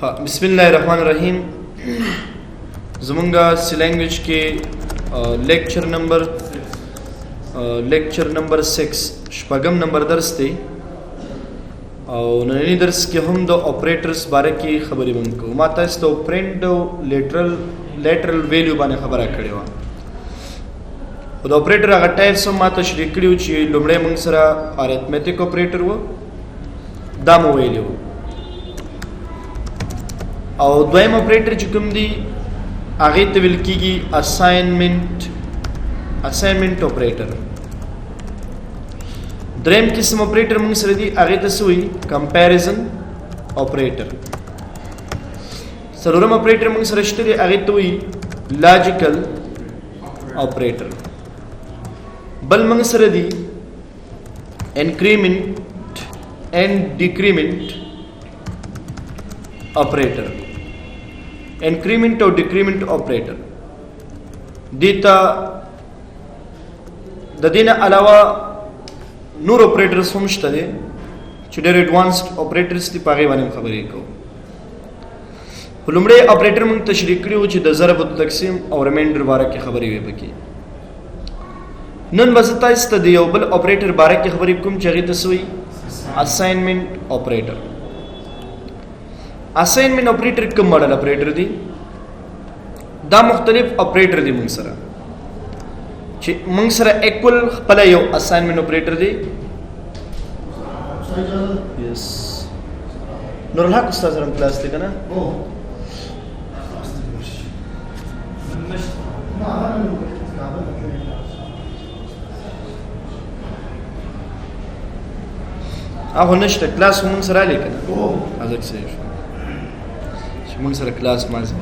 बिस्मिल्लाहिर्रहमानिर्रहीम ज़मंगा सी लैंग्वेज के लेक्चर नंबर 6 शपगम नंबर दर्स थे और नैनी दर्स के हम दो ऑपरेटर्स बारे की खबरी मंको माता इस तो ऑपरेंड लेटरल वैल्यू बाने खबर खड़े हुआ और ऑपरेटर अगर टाइप सम माता श्रीकड़ी उची लुमड़े मंगसरा अरिथमेटिक ऑपरेटर वो दाम वैल्यू और द्वैम ऑपरेटर चुकम दी आगे तविल की असाइनमेंट ऑपरेटर द्रैम किस्म ऑपरेटर मंगसर दी आगे तसुई कंपैरिजन ऑपरेटर सरोरम ऑपरेटर मंगसर अष्टरी आगे तोई लॉजिकल ऑपरेटर बल मंगसर दी increment and decrement operator increment और डिक्रीमेंट ऑपरेटर देता दीना अलावा नूर ऑपरेटर्स समझते चुडेर एडवांस्ड ऑपरेटर्स ती पागे वाले खबर को लुमड़े ऑपरेटर मंग तशरीकड़ी हो द ज़रब तकसीम और रिमाइंडर बारे की खबर हुई बकी नन बसता इस तदियो बल ऑपरेटर बारे की खबर कुम जगह तसवी असाइनमेंट ऑपरेटर असाइनमेंट ऑपरेटर कम मॉडल ऑपरेटर दी दा मुख्तलिफ ऑपरेटर दी मंगसरा इक्वल पला यो असाइनमेंट ऑपरेटर दी यस नूरुल हक उस्ताद रम क्लास लेगा ना नष्ट क्लास मंगसरा लेगा ना अजक से मंगसरा क्लास माज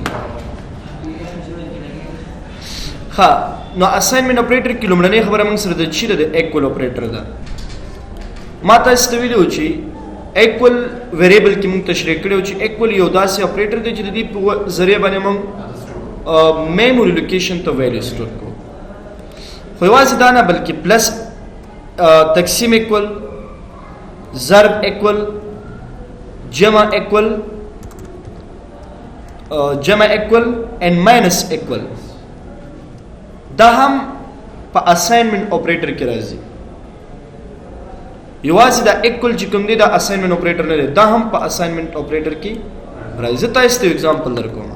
हाँ नो असाइनमेंट ऑपरेटर की लुमड़ने खबर मंगसर द छिद द इक्वल ऑपरेटर दा माता इस्तविल होची इक्वल वेरिएबल की मंग तशरीकड़ी होची इक्वल योदा से ऑपरेटर दे जदी जरिए बने मंग मेमोरी लोकेशन तो वैल्यू स्टोर को फवाज दाना बल्कि प्लस तकसीम इक्वल ज़रब इक्वल जमा इक्वल एंड माइनस इक्वल दा हम पा असाइनमेंट ऑपरेटर के राजी युवाजी दा इक्वल जिकम दी दा असाइनमेंट ऑपरेटर ने दा हम पा असाइनमेंट ऑपरेटर की राजी ता इस एग्जांपल दर को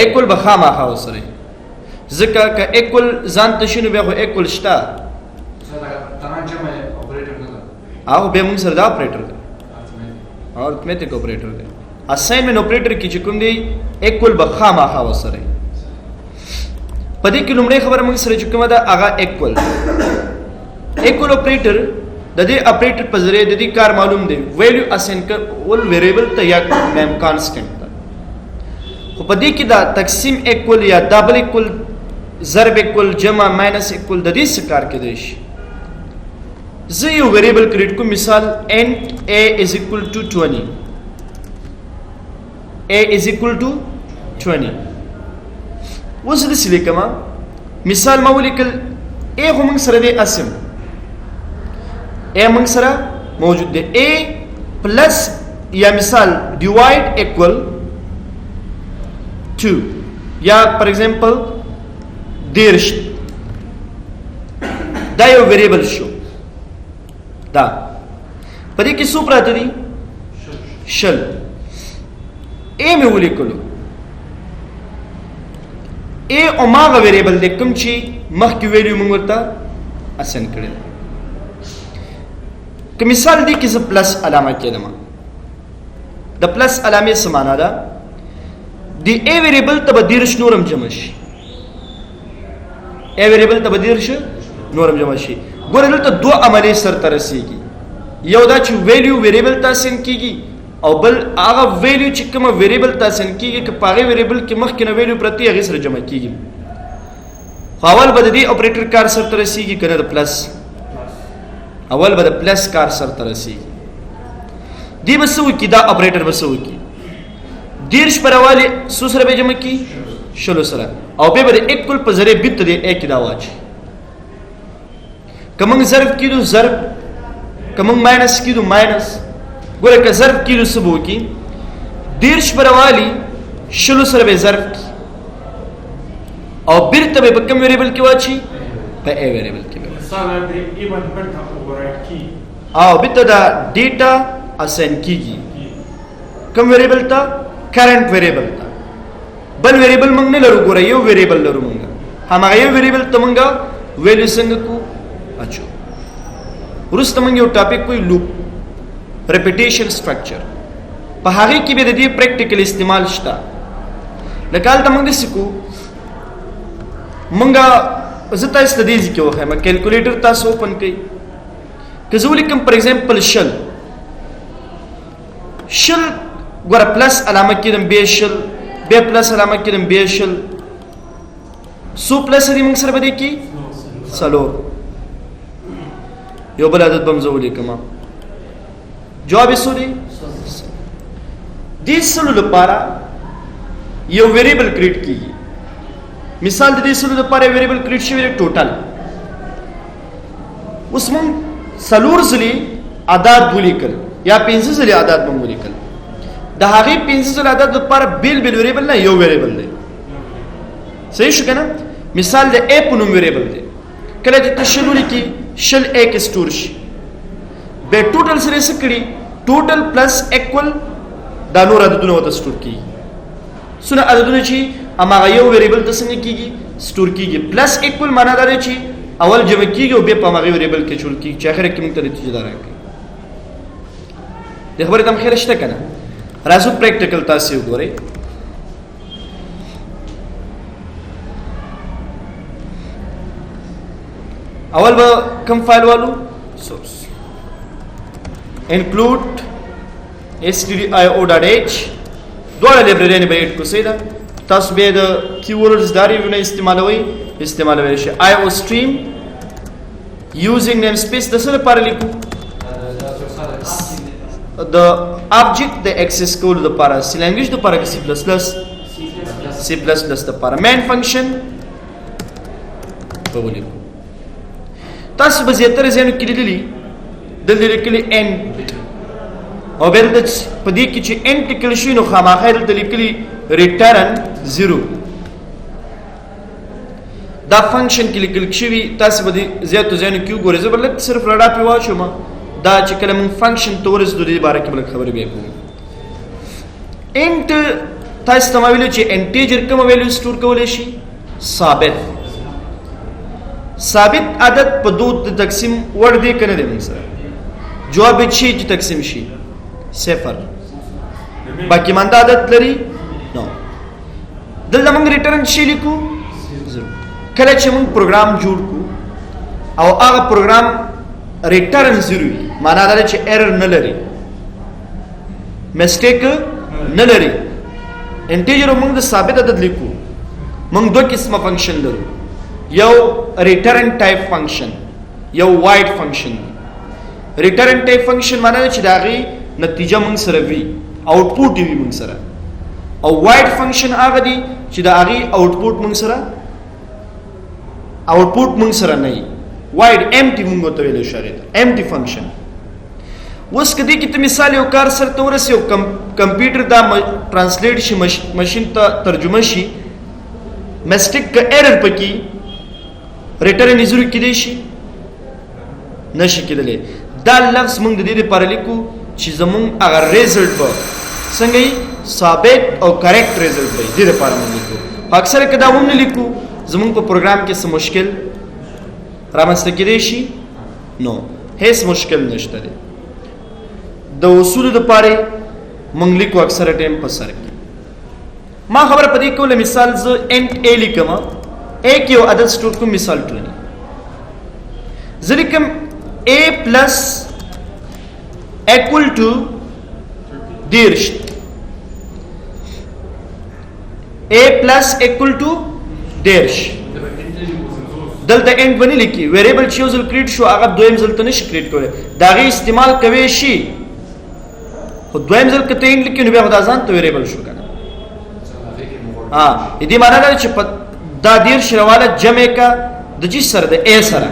इक्वल बखामा खाओ सरे जिका का इक्वल जान तशिनु बे इक्वल स्टा आओ बे मुंग सरदा ऑपरेटर और अरिथमेटिक ऑपरेटर दे असाइनमेंट ऑपरेटर की जिकम दी इक्वल बखामा खाओ सरे पदी की लुमड़े खबर मंग सर चुका दा आगा इक्वल ऑपरेटर ददे ऑपरेटर पजरे ददी कार मालूम दे वैल्यू असाइन कर वल वेरिएबल त या मैम कांस्टेंट तो पदी की दा तकसीम इक्वल या डबल इक्वल ज़रब इक्वल जमा माइनस इक्वल ददी सकार के देश ज़यो वेरिएबल क्रिएट को मिसाल int a is equal to 20 a is equal to 20 वज़ दिसले कमा मिसाल मावलिकल ए हम सरदे असम ए हम सरा मौजूद दे ए प्लस या मिसाल डिवाइड इक्वल 2 या फॉर एग्जांपल देर्श दा यो वेरिएबल शो दा पदी की सुपरा तदी शल ए में वलिकलो ए ओमागा वेरिएबल दे कम ची मख की वैल्यू मंगवता असाइन करे कि मिसाल दी कि प्लस अलामा के दमा द प्लस अलामे समाना दा दी ए वेरिएबल तबदीरश नूरम जमश ए वेरिएबल तबदीरश नूरम जमशी गोरल तो दो अमले सर तरसीगी योदा ची वैल्यू वेरिएबल तासिन कीगी और बल आगा वैल्यू चिकमा वेरिएबल तासन की कि पागे वेरिएबल के मख के वैल्यू प्रति आगे सर जमा कीगी अवल बददी ऑपरेटर कार सर तरसी की करे प्लस अवल बद प्लस कार सर तरसी दी बसु की दा ऑपरेटर बसु की दीर्श पर वाले सुसर बे जमा की शलो सरा और बे बद इक्वल पजरे बित दे एक की दावाज कमंग ज़र्फ की दो ज़र्फ कमंग माइनस की दो माइनस गोरे का ज़र्फ की दो सबो की دیرش بروالی شلو سره به ضرب کی او بیرته به کم ویریبل کې واچي په ا ویریبل کې به مثلا د ایون بټا اوورایډ کی او بیت دا ډیټا اساین کیږي کوم ویریبل ته کرنٹ ویریبل ته بل ویریبل موږ نه لرو ګوره یو ویریبل لرو موږ هغه یو ویریبل ته موږ ویلیو څنګه کو اچو ورسته موږ یو ټاپک کوی لوپ ریپیټیشن سټرکچر په هغه کې به د دې پریکټیکل استعمال شته لکه ته موږ سکو موږ زته استدیز کې وخه ما کیلکولیټر تاسو اوپن کړئ که زه ولیکم پر ایگزامپل شل ګوره پلس علامه کړم بیا شل بیا پلس علامه کړم بیا شل سو پلس دې موږ سره بده کی څلور یو بل عدد بم زه ولیکم جواب یې څه دی دې سلو لپاره یو ویریبل کریټ کیږي مثال د دې سلو لپاره ویریبل کریټ شوی ټوټل اوس موږ څلور ځلې عدد ولیکل یا 15 ځلې عدد موږ ولیکل د هغه 15 ځلې عدد لپاره بیل ویریبل نه یو ویریبل دی صحیح شو کنه مثال د ا په نوم ویریبل دی کله چې تشل ولیکي شل ا کې سٹور شي به ټوټل سره څه کړي ټوټل پلس ایکوال دا نور عددونه وته سٹور کیږي سونه عددونه چې امغه یو ویریبل د څنګه کیږي سٹور کیږي پلس ایکوال معنا دا دی چې اول جمع کیږي او بیا په امغه ویریبل کې چول کیږي چې اخر کې موږ ته نتیجه راکړي د خبرې تم خیر شته کنه راځو پریکټیکل تاسو وګورئ اول به کوم فایل والو سورس include stdio.h دوه لایبرری نه به اډ کوسئ دا تاسو به د کیورډز داري ونه استعمالوي شي io stream using namespace د څه لپاره لیکو د object د access کول لپاره سی لانګویج لپاره C++ لپاره main function په ولیکو تاسو به زیاتره ځینو کې لیدلی دلته لیکلي end او بل د پدې کې چې end لیکل شي نو خامخا دلته لیکلي return 0 دا فنکشن کې لیکل شوی تاسو به زیاتو ځینو کې ګورئ زه بل صرف رډا په واچوم دا چې کله موږ فنکشن تورز د دې باره کې بل خبرې به کوو end تاسو ته ویلو چې انټیجر کوم ویلیو سٹور کولای شي ثابت عدد په دوه تقسیم ور دي کنه دي موږ سره جواب شي چې تقسیم شي صفر باقی مانده عدد لري نو دلته موږ ریټرن شي لیکو کله چې موږ پروګرام جوړ کو او هغه پروګرام ریټرن 0 معنا دا چې ایرر نه لري مسټیک نه لري انټیجر موږ د ثابت عدد لیکو موږ دوه قسمه فنکشن لرو یو ریټرن ټایپ فنکشن یو وایډ فنکشن ریټرن ټایپ فنکشن معنی چې داغي نتیجه موږ سره وی آوټپوټ وی موږ سره او وایډ فنکشن هغه دی چې داغي آوټپوټ موږ سره نه وي وایډ امټي موږ ته ویل شوی امټي فنکشن اوس کدی کې ته مثال یو کار سره تورس یو کمپیوټر دا ترانسلیټ شي ماشين ته ترجمه شي مسټیک ک ایرر پکې ریټرن زیرو کې دی شي نشي کېدلی دا لفظ موږ د دې لپاره لیکو چې زموږ هغه ریزلټ به څنګه ثابت او کریکټ ریزلټ وي دې لپاره موږ لیکو اکثر کدا هم نه لیکو زموږ په پروګرام کې څه مشکل رامنځته کېدی شي نو هیڅ مشکل نشته دی د اصول لپاره موږ لیکو اکثر ټیم په سر کې ما خبر پدې کوله مثال ز انټ ا لیکم ا کې یو عدد سٹور کوم مثال 20 ځکه a plus equal to دیرش a plus equal to دیرش دلته end باندې لیکي ویریبل چې یو ځل کریټ شو هغه دویم ځل ته نشي کریټ کولی دا غي استعمال کوي شي خو دویم ځل کته end لیکي نو بیا خدا ځان ته ویریبل شو کنه دې معنا دا چې دا دیرش رواله جمع کا د چی سره د a سره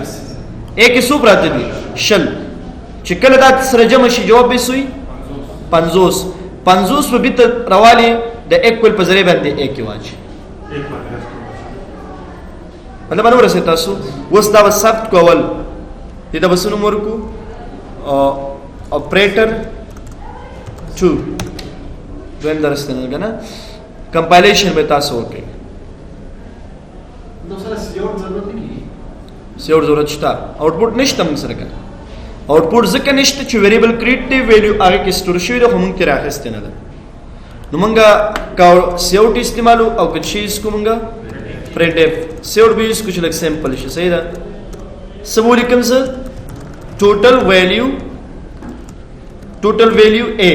a کې څو پراته دي شل چې کله دا سره جمع شي جواب به سوی 50 50 په بیت روالي د اکول په ذریعہ باندې ایک واچي مطلب نو رسې تاسو وس دا ثبت کول دې د بسونو مرکو operator 2 دویم درستنه کنه compilation به تاسو وکړئ نو سره سیور ضرورت نه کیږي سیور ضرورت شته آوټپوټ نشته موږ سره کنه آوټپوټ ځکه نشته چې ویریبل کریټ دی ویلیو هغه کې سٹور شوی دی خو موږ ترې اخیستې نه ده نو موږ کا سیوټ استعمالو او که چیز کو موږ print f سیوټ به یوز کو چې لک سیمپل شي صحیح ده سمول کوم څه total value a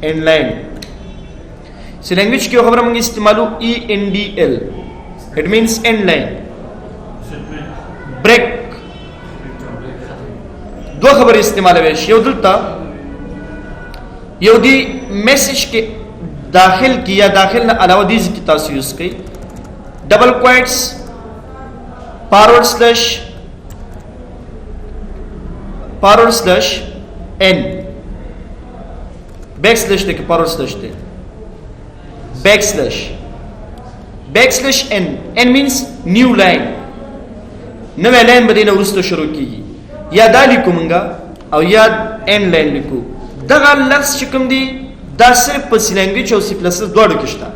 end line سی لینگویج کی خبر موږ استعمالو endl it means end line break دو خبر استعمال ویش یو دلتا یو دی میسج کے داخل کی یا داخل نہ علاوہ دیز کی تاسو یوز کی ڈبل کوائٹس فارورڈ سلیش این بیک سلیش دے کہ فارورڈ سلیش دے بیک سلیش این مینس نیو لائن نوے لائن بدینا ورستو شروع کی یا دا لیکو منگا او یا این لائن لیکو دغه لفظ چې کوم دی دا صرف په سی لینګویج او سی پلس دواړو کې شته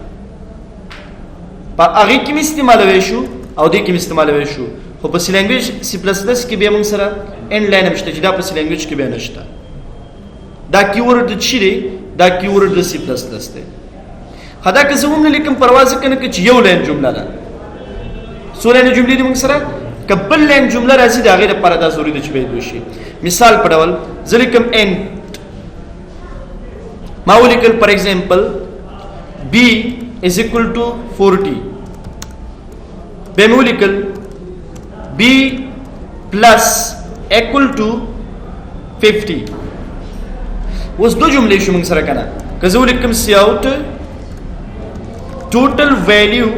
په هغه کې استعمالوي شو او دې کې استعمالوي شو خو په سی لینګویج سی پلس کې به موږ سره این لاین مشته چې دا په سی لینګویج کې به نشته دا کیورډ چې دی دا کیورډ د سی پلس دی خدا که زه هم لیکم پرواز کنه چې یو لاین جمله ده څو لاین جملې دي موږ سره کبل لاین جمله راځي دا غیر لپاره دا ضروري ده چې به دوشي مثال په ډول ځلیکم ان ما ولیکل فار ایگزامپل b is equal to 40 به مو ولیکل b plus equal to 50 اوس دو جملې شو موږ سره کنه که زه ولیکم سی اوټ total value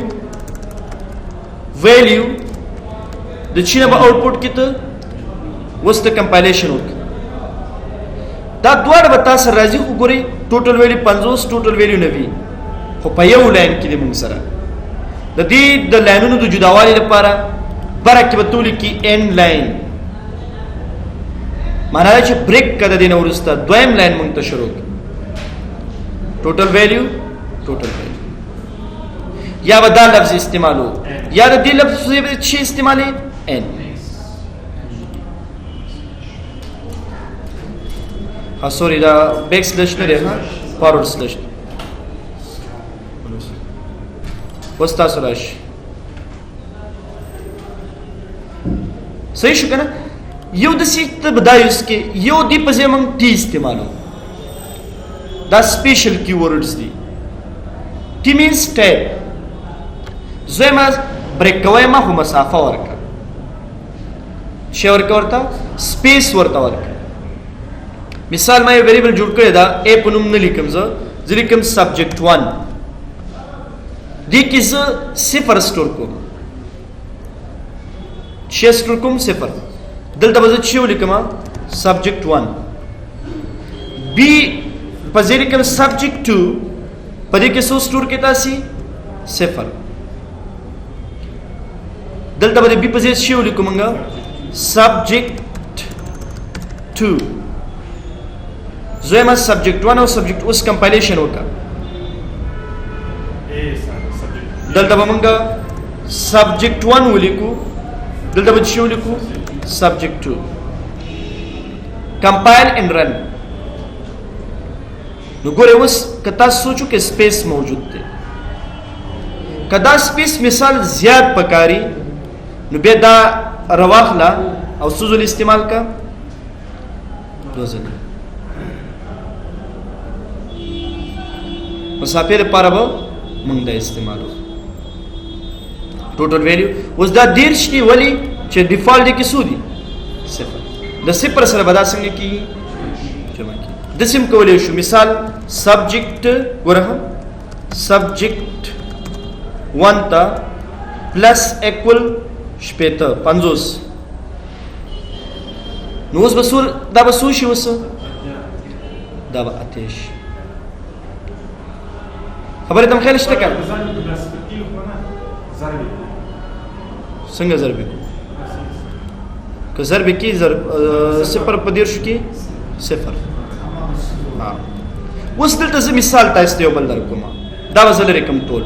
د چینه به آوټپوټ کیته وس د کمپایلیشن وک دا دوړ به تاسو راځي وګورئ ټوټل ویلیو 50 ټوټل ویلیو 90 خو په یو لاین کې د موږ سره د دې د لاینونو د جداوالي لپاره برکه به تولی کې ان لاین معنا چې بریک کده دینه ورسته دویم لاین موږ ته شروع ټوټل ویلیو یا به دا لفظ استعمالو یا د دې لفظ چې استعمالي ان سوري دا بیک سلیش نه دی ها فارورډ سلیش وستا سراش صحیح شو کنه یو د سیټ بدایوس کې یو دی په ځای موږ ټی استعمالو دا سپیشل کیورډز دي ټی مینز ټیپ زما بریک کوي ما خو مسافه ورکړه شی ورکړه سپیس ورکړه مثال ما یو ویریبل جوړ کړی دا ا په نوم نه لیکم زه لیکم سبجیکټ 1 دې کې زه صفر سٹور کوم چې سٹور کوم صفر دلته به زه چې ولیکم سبجیکټ 1 b په ځای لیکم سبجیکټ 2 په دې کې څو سٹور کې تاسو صفر دلته به b په ځای چې ولیکم سبجیکټ 2 زما سبجیکټ 1 او سبجیکټ اوس کمپایلیشن وکړه دلته به موږ سبجیکټ 1 ولیکو دلته به چې ولیکو سبجیکټ 2 کمپایل اینڈ رن نو ګوره اوس کتا سوچو کې سپیس موجود دی کدا سپیس مثال زیات پکاري نو به دا رواخلا او سوزل استعمال کا دوزنه مسافر لپاره به موږ دا استعمالو ټوټل ویلیو اوس دا دیرش دی ولی چې ډیفالټ کې سودی صفر د صفر سره به دا څنګه کی جمع کی د سیم کولای شو مثال سبجیکټ ورته سبجیکټ 1 تا پلس ایکوال شپته 50 نو اوس بسور دا بسو شي وسه دا به آتش خبره تم خیال شته کنه ضرب بلس بکی کنه ضرب څنګه ضرب که ضرب کی ضرب صفر په دیر شو کی صفر ها اوس دلته زه مثال تاسو ته یو بل درکوم دا وزل رقم ټول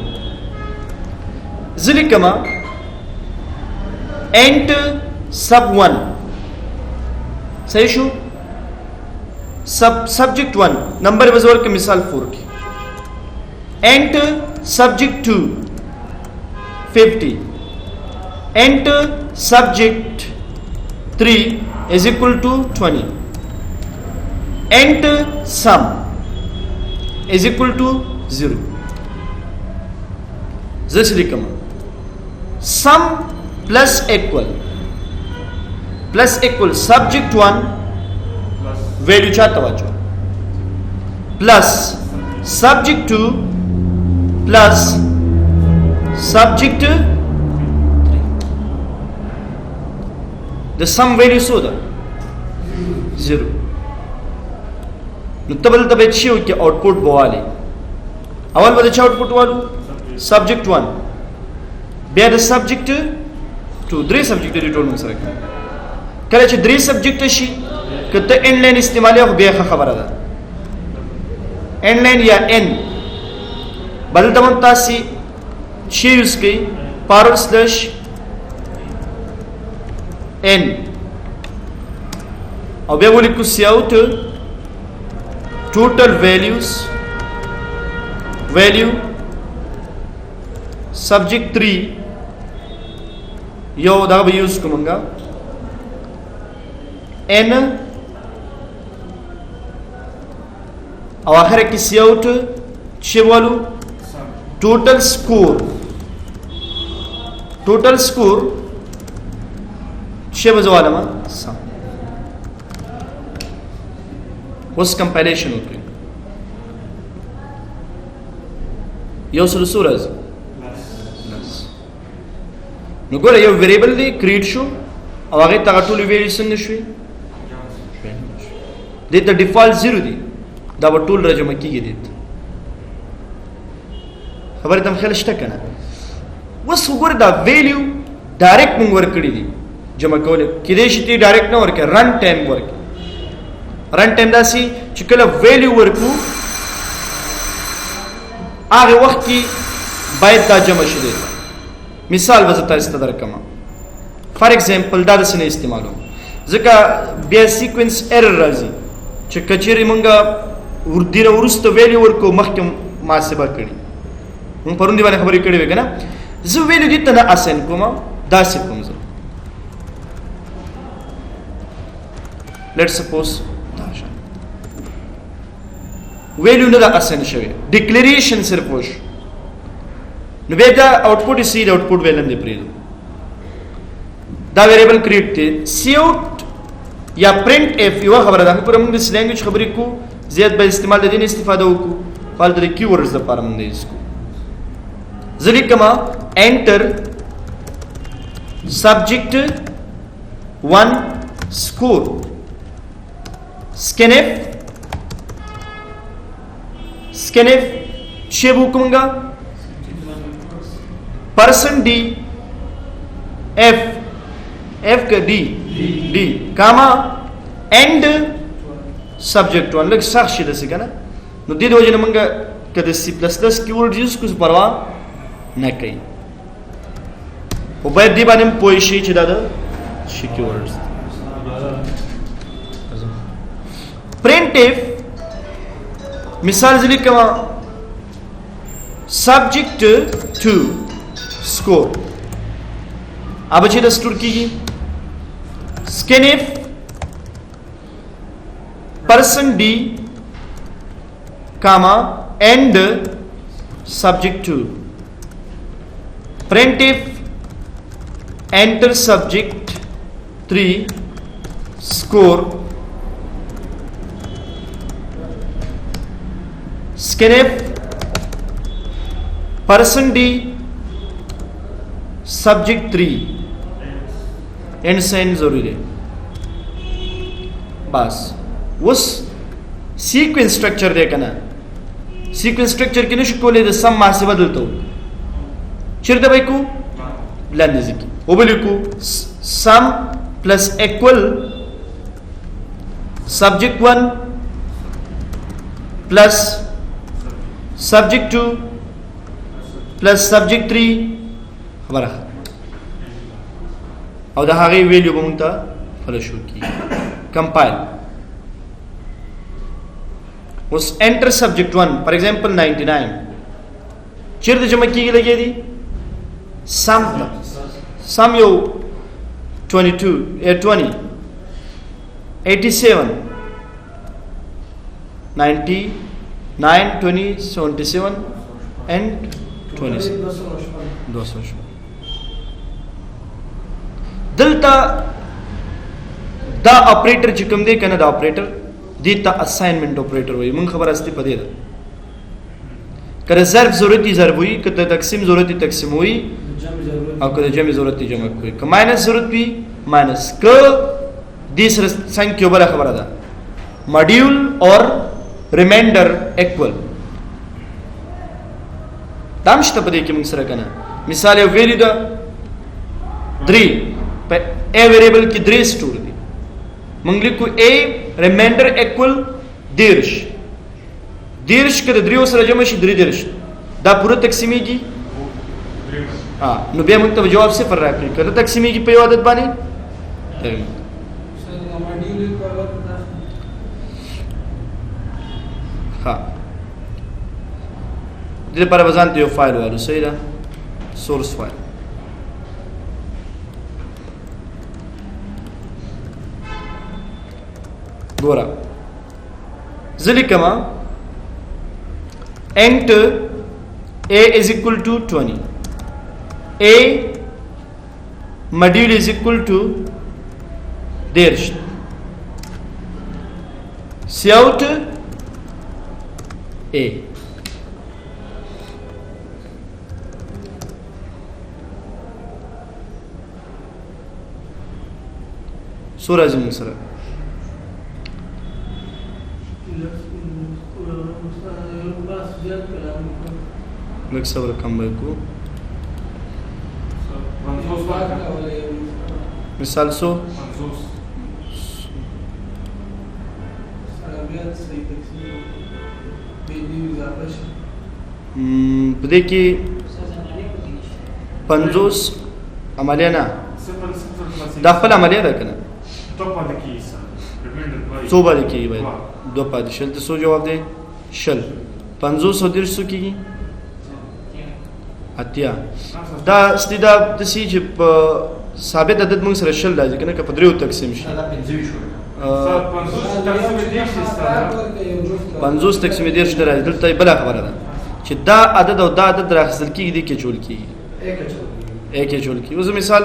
ځلې کما end sub 1 صحیح شو subject 1 نمبر وزور کې مثال 4 کې enter subject 2 50 enter subject 3 is equal to 20 enter sum is equal to 0 this likama sum plus equal subject 1 value cha tawajjuh plus subject 2 plus subject 3 the sum value so da 0 نو تبل تبه چیو کې آوټپوټ بواله اول به چا آوټپوټ والو سبجیکټ 1 بیا د سبجیکټ 2 درې سبجیکټ دي ټول موږ سره کله چې درې سبجیکټ شي کته ان لاین استعمالي خو بیا خبره ده ان لاین یا ان بل دمن تاسو شی یوز کوي پارل سلیش ان او بیا ولیکو سی اوټ total value subject 3 yo da be use komunga n او اخر کې سی اوټ چې والو total score چې وځواله ما سم اوس کمپایلیشن وکړي یو سره سورز نو ګوره یو ویریبل دی کریټ شو او هغه ته ټول ویری څنګه شوي د ته ډیفالت 0 دی دا ټول راجمه کیږي دي خبره تم خیال شته کنه وس وګوره دا ویلیو ډایرکټ موږ ورکړي دي جمع کول کېدې شي تی ډایرکټ نه ورکړي رن ټایم ورکړي رن ټایم داسي چې کله ویلیو ورکو هغه وخت کې باید دا جمع شي مثال وزه تاسو ته درکم فار ایگزامپل دا د سینې استعمالو ځکه بیا سیکوینس ایرر راځي چې کچېری مونږه وردیره ورسته ویلیو ورکو مخکې محاسبه کړي مونږ پروندې باندې خبرې کړې وې کنه زه ویلیو دې ته نه اساین کوم دا څه کوم زه لیټس سپوز ویلیو نه دا اساین شوی ډیکلیریشن صرف وش نو بیا دا آوټپوټ سی د آوټپوټ ویلن دی پریدو دا ویریبل کریټ دی سی اوټ یا پرنٹ اف یو خبره ده پر موږ د لینګویج خبرې کو زیات به استعمال د دین استفاده وکړو فال د کیورډز لپاره موږ یې کو ځلې کما انټر سبجیکټ 1 سکور scanf شی وکومګه person d f کا d کاما end subject 1 لکه سخت شي دسه کنه نو دې د وجه منګه کده سی پلس پلس کیورډ یوز کوم پروا نه کوي او باید دی باندې پوه شي چې دا د شي کیورډز printf مثال ځلې کما subject 2 score अब چې د سټور کیږي scanf person d comma end subject 2 printf enter subject 3 score scanf person d subject 3 and sign जरूरी है बस उस sequence structure देखना sequence structure کې نشو کولای د سم محاسبه دلته چیرته به کو لاندې ځکه وبلیکو sum plus equal subject 1 plus subject 2 plus subject 3 خبره او د هغه ویلیو به مونږ ته فلش وکړي compile was enter subject 1 for example 99 چیرته جمع کیږي لګي دي sum یو 22 20 87 99 20 77 and 27 دلتا دا اپریټر چې کوم دی کنه دا اپریټر دیتا اساینمنٹ اپریټر وایي مونږ خبر استی پدې ده کله ظرف ضرورتي ضرب وي کله تقسیم ضرورتي تقسیم وي او کله جمع ضرورتي جمع کوي که ماینس ضرورت وي ماینس که دې سره څنګه بل خبره ده ماډیول اور ریمایندر ایکوال دامشته پدې کې موږ سره کنه مثال یو ویلیو ده 3 په ا ویریبل کې 3 سټور دي موږ لیکو ا ریمایندر ایکوال 10 کده 3 سره جمع شي 3 دا پوره تقسیمیږي نو بیا موږ ته جواب صفر راکړي کله تقسیمیږي په یو عدد باندې ها دې لپاره وزن ته یو فایل والو صحیح ده سورس فایل ګوره ځلې کما enter a is equal to 20 a module is equal to 10 cout a سورہ زمین سره لږ صبر کم به کو مثال سو په دې کې 50 عملیه نه دا خپل عملیه ده کنه څو باندې کېږي باید دو پاتې شل ته څو جواب دی شل 500 درسو کېږي اتیا دا ستیدا د سی چې په ثابت عدد موږ سره شل راځي کنه که په دریو تقسیم شي 50 تقسیم 10 راځي دلته بل خبره ده چې دا عدد او دا عدد راخصل کېږي د کې جوړ کېږي ایک جوړ کېږي اوس مثال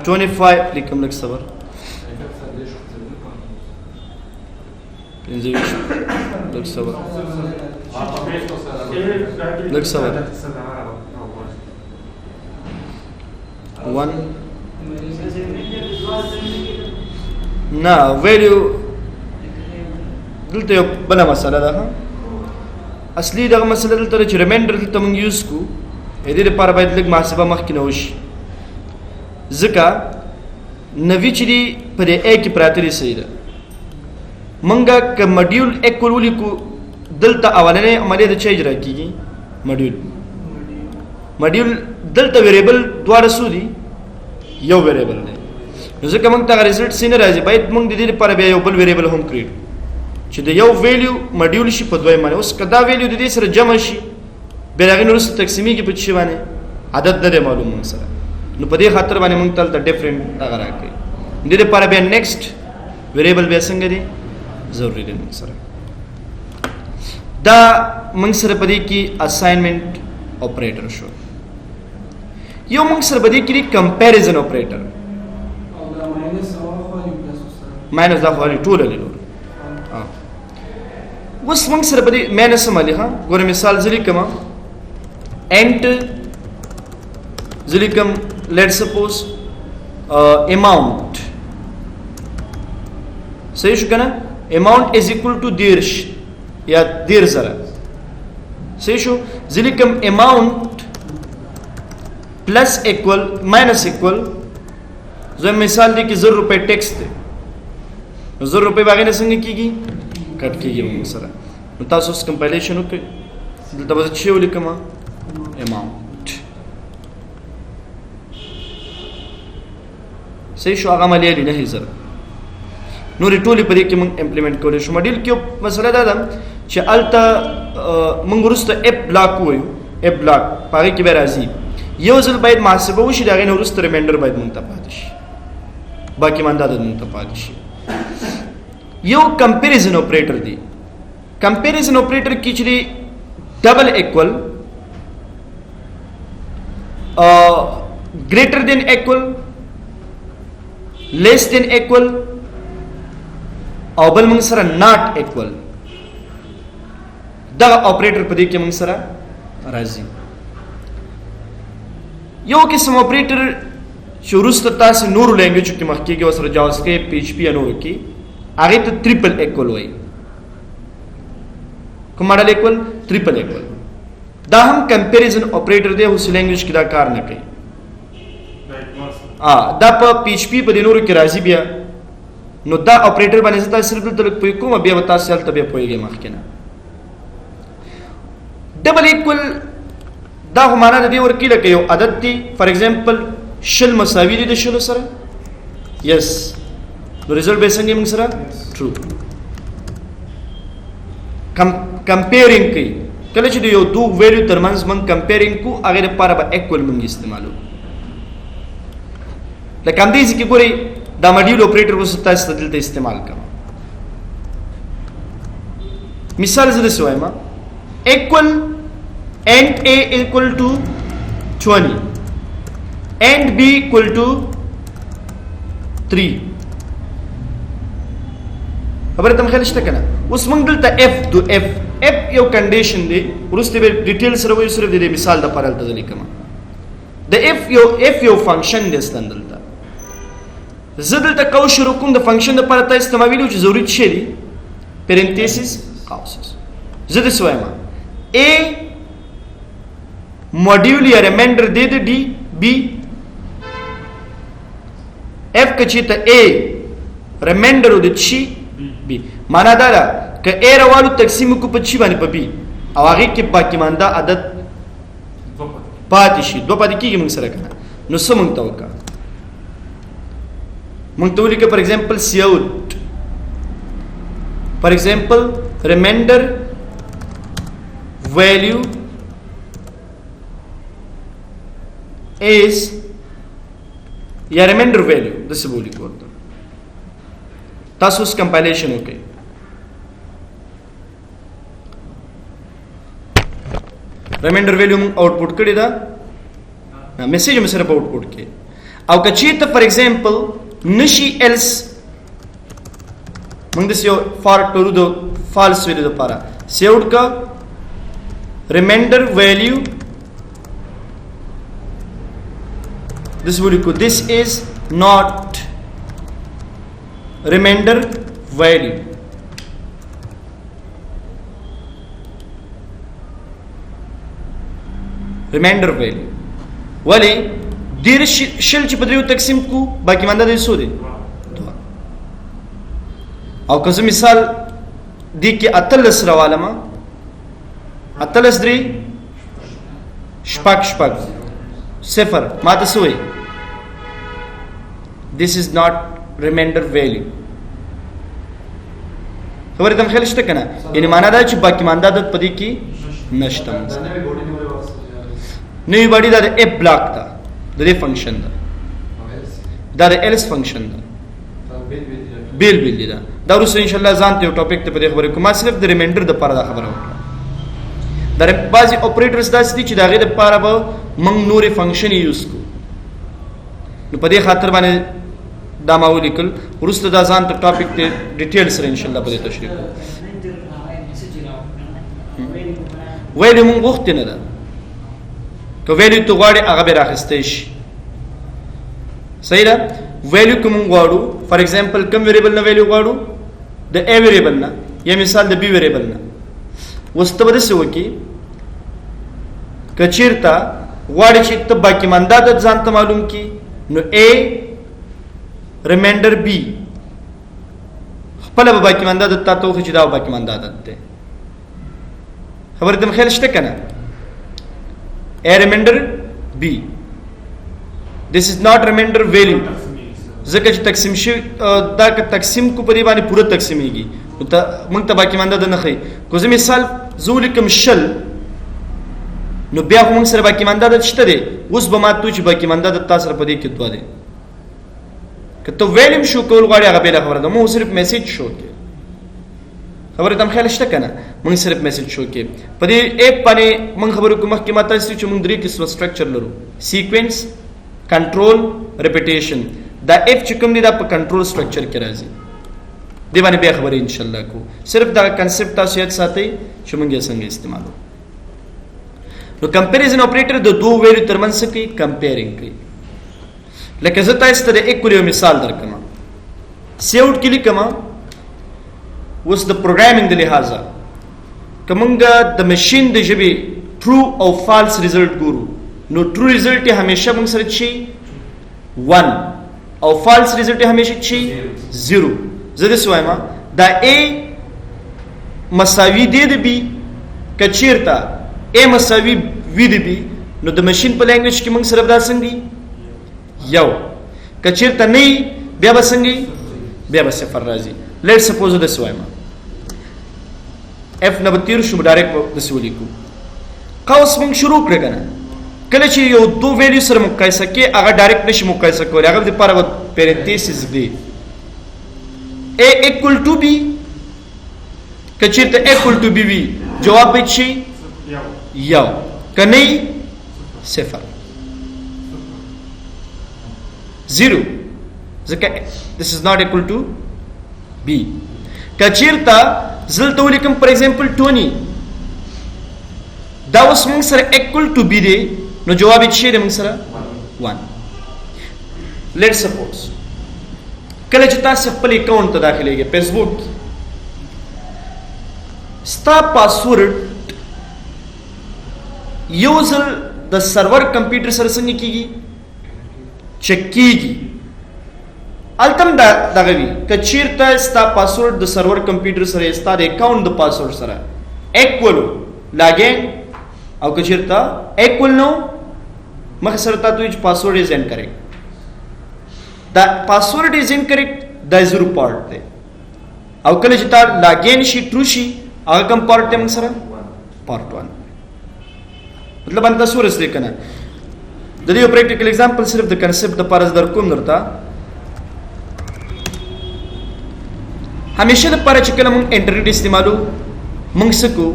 25 لیکم لک صبر لک صبر لک صبر 1 نه ویلیو دلته یو بل مسله ده اصلي دغه مسله دلته چې ریمایندر دلته موږ یوز کو دې لپاره باید لږ محاسبه مخکې نه وشي ځکه نوی چې دی په دې ا کې پراته لري صحیح ده منګه ک ماډیول ایکوال ولیکو دلته اولنې عملیه د چا اجرا کیږي ماډیول دلته ویریبل دواړه سو دي یو ویریبل دی نو ځکه موږ ته ریزلټ سینه راځي باید موږ د دې لپاره بیا یو بل ویریبل هم کریټ چې د یو ویلیو ماډیول شي په دوی باندې اوس کدا ویلیو د دې سره جمع شي بیا هغه نور څه تقسیمي کې پچې باندې عدد نه معلوم موږ سره نو په دې خاطر باندې موږ تل ډیفرنٹ هغه راکړي د دې لپاره بیا نیکسټ ویریبل بیا څنګه دی ضروری دی موږ سره دا موږ سره په دې کې اساینمنت اپریټر شو یو موږ سره په دې کې کمپیریزن اپریټر ماینس دا خو ټول له نور اوس موږ سره په دې ماینس مالي ها ګوره مثال ځلی کما انټ ځلی کم لیټ سپوز اماونٹ صحیح شو کنه amount is equal to 10 یا 10,000 صحیح شو ځلې کوم اماونٹ پلس ایکول ماینس ایکول زه مثال دی کې 100 روپے ټیکس دی 100 روپے باغې نه څنګه کیږي کټ کیږي موږ سره نو تاسو اوس کمپایلیشن وکړئ دلته به څه ولیکم اماونٹ صحیح شو هغه عملیه نه هزار نورې ټولې په دې کې موږ امپلیمنٹ کولای شو ماډل کې مسله دا ده چې الته موږ وروسته اپ بلاک وایو اپ بلاک پاره کې به راځي یو ځل باید محاسبه وشي دا غي نو وروسته ریمایندر باید مونږ ته پاتې شي باقي مانده د مونږ ته پاتې شي یو کمپیریزن اپریټر دی کمپیریزن اپریټر کې چې ډبل ایکوال greater than equal less than equal او بل موږ سره not equal دا اپریټر په دې کې موږ سره راځي یو قسم اپریټر چې وروسته تاسو نور لینګویج کې مخکې کې وسره جاوا سکرپټ پی ایچ پی انو کې هغه ته ټریپل ایکوال وایي کوم ماډل ایکوال ټریپل ایکوال دا هم کمپیریزن اپریټر دی اوس لینګویج کې دا کار نه کوي دا په پی ایچ پی په دینورو کې راځي بیا نو دا اپریټر باندې تاسو صرف دلته پوي کوم بیا تاسو هلته بیا پويږئ مخکې نه ډبل ایکوال دا هم معنا د دې ورکی لکه یو عدد دی فار ایگزامپل شل مساوي دي د شلو سره یس نو ریزلټ به څنګه موږ سره ټرو کمپیرینګ کوي کله چې یو دوه ویلیو ترمنځ موږ کمپیرینګ کو هغه لپاره به ایکوال موږ استعمالو لکه هم دې چې ګوري دا ماډیول اپریټر وسه تاسو دلته استعمال کوم مثال زده سوایم equal and a equal to 20 and b equal to 3 خبره تم خیال شته کنه اوس موږ دلته f دو f یو کنډیشن دی ورسته به ډیټیل سره وایو صرف د مثال د لپاره دلته لیکم د f یو فنکشن دی ستندلته زه دلته کو شروع کوم د فنکشن د لپاره تاسو استعمالوي چې ضروري شي دي پرنتیسس قوسز زه د سوایم a ماډیول یا ریمایندر دی د d b f کچې ته a ریمایندر د چی b معنا دا ده ک a روالو تقسیم کو په چی باندې په b او هغه کې باقی مانده عدد پاتې شي دوه پاتې کیږي موږ سره کنه نو څه مونږ ته وکړه مونږ ته ولیکه فار ایگزامپل cout فار ایگزامپل ریمایندر value is یا remainder value دسه بولی کوته تاسو اس کمپایلیشن وکړئ remainder value موږ آوټپوټ کړی دا میسج هم سره په آوټپوټ کې او کچې ته فار ایگزامپل نشي else موږ دسه فار ټرو دو فالس ویلو لپاره سیوډ کا remainder value this will equal this is not remainder value remainder value ولی دیر شل چې په دریو تقسیم کو باقی مانده دې سو دي او که مثال دی کې اتلس راوالما اتلس درې شپږ صفر ماته سوې this is not remainder value خبره تم خیال شته کنه یعنی معنا دا چې باقی مانده د پدې کې نشته نوې باډي دا د اف بلاک دا د دې فنکشن دا د else فنکشن دا بیل دی دا ورسره ان شاء الله ځان ته یو ټاپک ته په دې خبره کوم صرف د ریمایندر د لپاره دا خبره وکړه در بعضی اپریټرز داسې دي چې دا غي د لپاره به موږ نورې فنکشن یوز کو نو په دې خاطر باندې دا ما ولیکل ورسته دا ځان ته ټاپک ته ډیټیل سره ان شاء الله په دې تشریح کوو ویلو موږ وخت نه ده که ویلو ته غواړي هغه به راخستې شي صحیح ده ویلو کوم غواړو فار ایگزامپل کوم ویریبل نه ویلو غواړو د ا ویریبل نه یا مثال د بی ویریبل نه وسته به څه وکی کچیرتا غواړي چې ته باقی مانده عدد ځان ته معلوم کی نو A ریمایندر B خپل به باقی مانده عدد تاسو خو چې دا باقی مانده عدد ده خبر دې مخېل شته کنه A ریمایندر B this is not remainder value ځکه چې تقسیم شي دا که تقسیم کو په دې باندې پوره تقسیمېږي نو ته موږ ته باقی مانده ده نه خي کو زه مثال زولیکم شل نو بیا موږ سره باقی مانده ده شته دي اوس به ما ته چې باقی مانده ده تاسو په دې کې دوه دي که ته ویلم شو کول غواړي هغه به خبره ده مو صرف میسج شو کې خبره تم خیال شته کنه موږ صرف میسج شو کې په دې اپ باندې موږ خبرو کوم مخکې ماته چې موږ درې قسم سټرکچر لرو سیکوینس کنټرول ریپیټیشن دا اف چې کوم دی دا په کنټرول سټرکچر کې راځي دی باندې بیا خبرې ان شاء الله کو صرف دا کنسپټ تاسو یاد ساتئ چې موږ یې څنګه استعمالو نو کمپیریزن اپریټر د دوه ویلو ترمنځ کې کمپیرینګ کوي لکه زه تاسو ته یک مثال درکم سی آوټ کې لیکم اوس د پروګرامینګ د لحاظه کومګه د ماشين د ژبې ټرو او فالس ریزلټ ګورو نو ټرو ریزلټ همیشه موږ سره شي 1 او فالس ریزلټ همیشه شي 0 زه د سوایم دا A مساوي دی د B کچیرتا A مساوي V د B نو د ماشين په لانګویج کې موږ سره دا څنګه یو کچیرته نه بیا به څنګه بیا به صفر راځي لیټ سپوز د سوایم F نه بتیر شو ډایرکټ د سولې کو قوس موږ شروع کړی کنه کله چې یو دو ویلیو سره مقایسه کې هغه ډایرکټ نشي مقایسه کولای هغه د لپاره و پرنتیسز دی A equal to B کچیرته equal to B وی جواب به شي یو کني صفر 0 ځکه this is not equal to B کچیرته زلته ولیکم فار ایگزامپل 20 دا اوس موږ سره equal to B دی نو جواب یې شي موږ سره 1 let's suppose کله چې تاسو خپل اکاونټ ته داخليږئ فیسبوک ستا پاسورډ یوزر د سرور کمپیوټر سره څنګه کیږي چک کیږي التم دا دغوی کچیرته ستا پاسورډ د سرور کمپیوټر سره ستا د اکاونټ د پاسورډ سره ایکوال لاګین او کچیرته ایکوال نو مخ سره تاسو چې پاسورډ از انکریکټ دا پاسورډ از انکریکټ دا زیرو پارت دی او کله چې تا لاګین شي ټرو شي هغه کوم پارت دی موږ سره پارت 1 مطلب ان تاسو ورسې کنه د دې پریکټیکل एग्जांपल صرف د کنسپټ د پارس در کوم درته همیشه د پاره چې کله موږ انټرنیټ استعمالو موږ سکو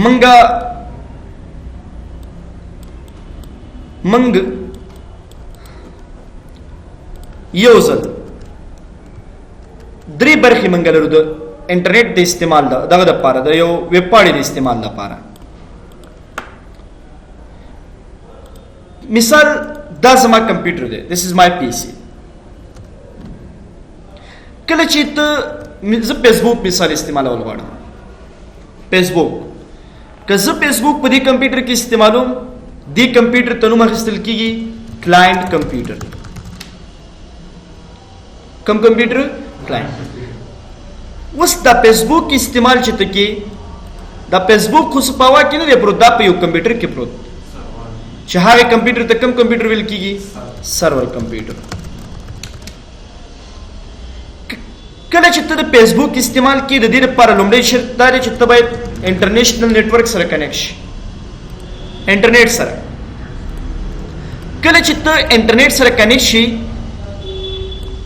موږ یوزل درې برخې موږ لرو د انټرنیټ د استعمال دغه د پاره د یو ویب پاڼې د استعمال لپاره مثال دا زما کمپیوټر دی this is my PC کله چې ته زه فیسبوک مثال استعمالول غواړم فیسبوک که زه فیسبوک په دې کمپیوټر کې استعمالوم دې کمپیوټر ته نوم اخیستل کیږي کلاینټ کمپیوټر کوم کمپیوټر کلاینټ اوس دا فیسبوک استعمال چې ته کې دا فیسبوک خو سپاوا کې نه دی پروت دا په یو کمپیوټر کې پروت چې هغه کمپیوټر ته کوم کمپیوټر ویل کیږي سرور کمپیوټر کله چې ته د فیسبوک استعمال کې د دې لپاره لومړی شرط دا دی چې ته باید انټرنیشنل نیټورک سره کنیکټ شي انټرنیټ سره کله چې ته انټرنیټ سره کنیکټ شي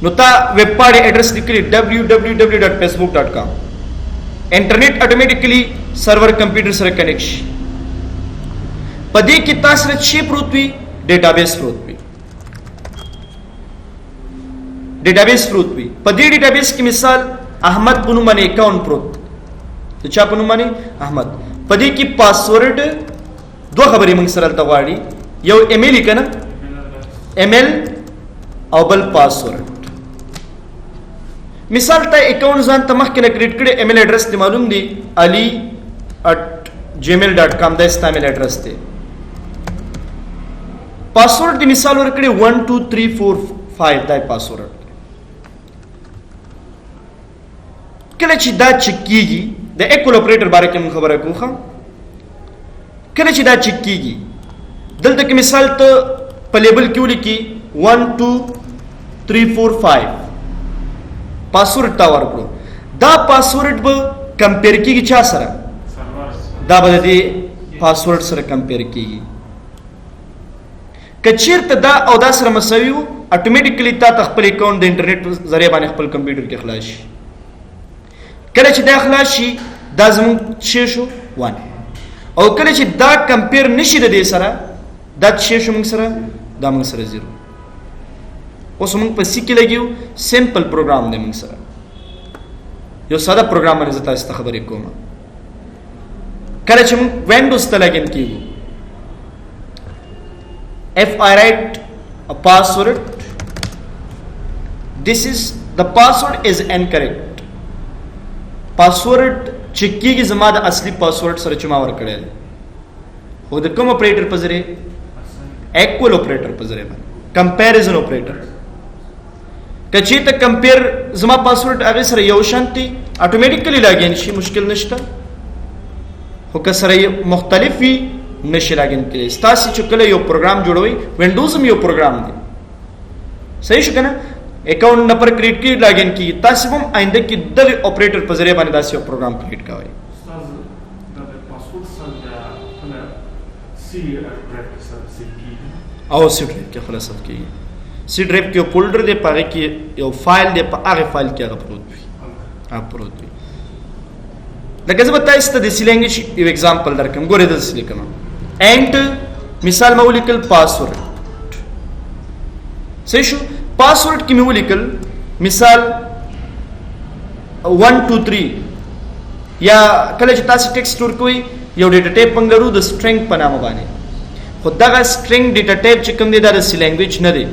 نو تا ویب پاڼې اډرس لیکلی www.facebook.com انټرنیټ اتوماتیکلی سرور کمپیوټر سره کنیکټ شي پدې کې تاسو سره شي پروت وي ډیټابیس پروت وي ډیټابیس پروت وي پدې ډیټابیس کې مثال احمد په نوم باندې اکاونټ پروت ته چا په نوم باندې احمد پدې کې پاسورډ دوه خبرې موږ سره تل غواړي یو ایمیل کنه ایمیل او بل پاسورډ مثال ته اکاونټ ځان ته مخکې نه کریټ کړي ایمیل اډرس ته معلوم دی ali gmail.com دا استعمال ایڈریس تے پاسورڈ دی مثال ورکڑی 1 2 3 4 5 دا پاسورڈ کله چې دا چک کیږي د ایکول اپریټر باره کې موږ خبره کوو کله چې دا چک کیږي دلته کې مثال ته په لیبل کې ولیکي 1 2 3 4 5 پاسورډ تا ورکړو دا پاسورډ به کمپیر کیږي چا سره دا به د پاسورډ سره کمپیر کیږي کچیرته دا او دا سره مساوي وو اتوماتیکلی تا خپل اکاونټ د انټرنیټ ذریعہ باندې خپل کمپیوټر کې خلاص شي کله چې دا خلاص شي دا زموږ شی شو 1 او کله چې دا کمپیر نشي د دې سره دا شی شو موږ سره دا موږ سره 0 اوس موږ په سکی لګیو سمپل پروګرام دی موږ سره یو ساده پروګرام باندې زه تاسو ته خبرې کوم کله چې موږ وینډوز ته لګین کیږو if I write a password this is the password is incorrect پاسورډ چک کیږي زما د اصلي پاسورډ سره چې ما ورکړی دی خو د کوم اپریټر په ذریعه ایکول اپریټر په ذریعه باندې کمپیریزن اپریټر که چېرته کمپیر زما پاسورډ هغې سره یو شانتي اټومیټیکلی لاګین شي مشکل نشته خو که سره مختلف وي نشي لاګین کېدی ستاسې چې کله یو پروګرام جوړوئ وینډوز هم یو پروګرام دی صحیح شو که نه اکاؤنٹ نمبر کریٹ کی لاگن کی تاسو هم آینده کې د اپریټر په ذریعہ باندې داسې یو پروګرام کریټ کوئ استاد دا پاسورډ سره خپل سی ډرایو سره سکی او سی ډرایو کې خلاص کیږي سی ډرایو کې یو فولډر دی پاره کې یو فایل دی په هغه فایل کې هغه پروت وي لکه زه به تاسو ته د سی لینګویج یو اگزامپل درکم ګورئ دلته لیکم اینټ مثال ما ولیکل پاسورډ صحیح شو پاسورډ کې مې ولیکل مثال 1 2 3 یا کله چې تاسو ټیکسټ ورکوي یو ډیټا ټایپ موږ لرو د سټرینګ په نامه باندې خو دغه سټرینګ ډیټا ټایپ چې کوم دی دا د سی لینګویج نه دی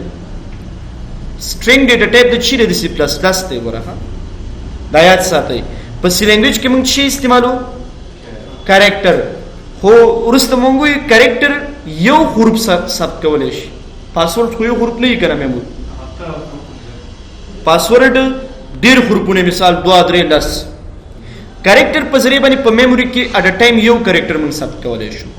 سټرینګ ډیټا ټایپ د چی د سی پلس پلس دی ورته دا یاد ساتئ په سی لینګویج کې موږ شی استعمالو کریکټر خو ورسته موږ وی کریکټر یو حرف ثبت کولای شي پاسورډ خو یو حرف نه یې کنه میموري پاسورډ ډیر حروفونه مثال 2 3 10 کریکټر په ذریعہ باندې په میموري کې اټ ا ټایم یو کریکټر موږ ثبت کولای شو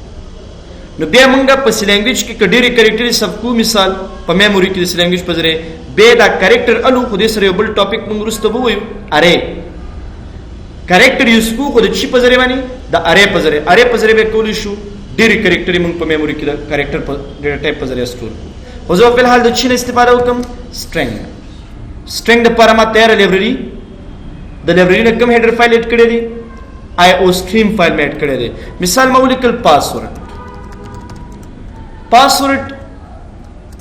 نو بیا موږ په سی لینګویج کې کډيري کریکټر ثبت کو مثال په میموري کې د سی لینګویج په ذریعہ به دا کریکټر الو خو دې سره یو بل ټاپک موږ ورسته وایو اره کریکټر یوز کو خو د چی په ذریعہ باندې د اره په ذریعہ به کولی شو ډيري کریکټر موږ په میموري کې د کریکټر په ډیټا ټایپ په ذریعہ سٹور کو خو زه په حال د چی نه استفاده وکم سټرینګ سټرینګ د لپاره ما تیار لایبرری د لایبرری نه کوم هیډر فایل اډ کړی دی آی او سټریم فایل مې اډ کړی دی مثال ما ولیکل پاسورډ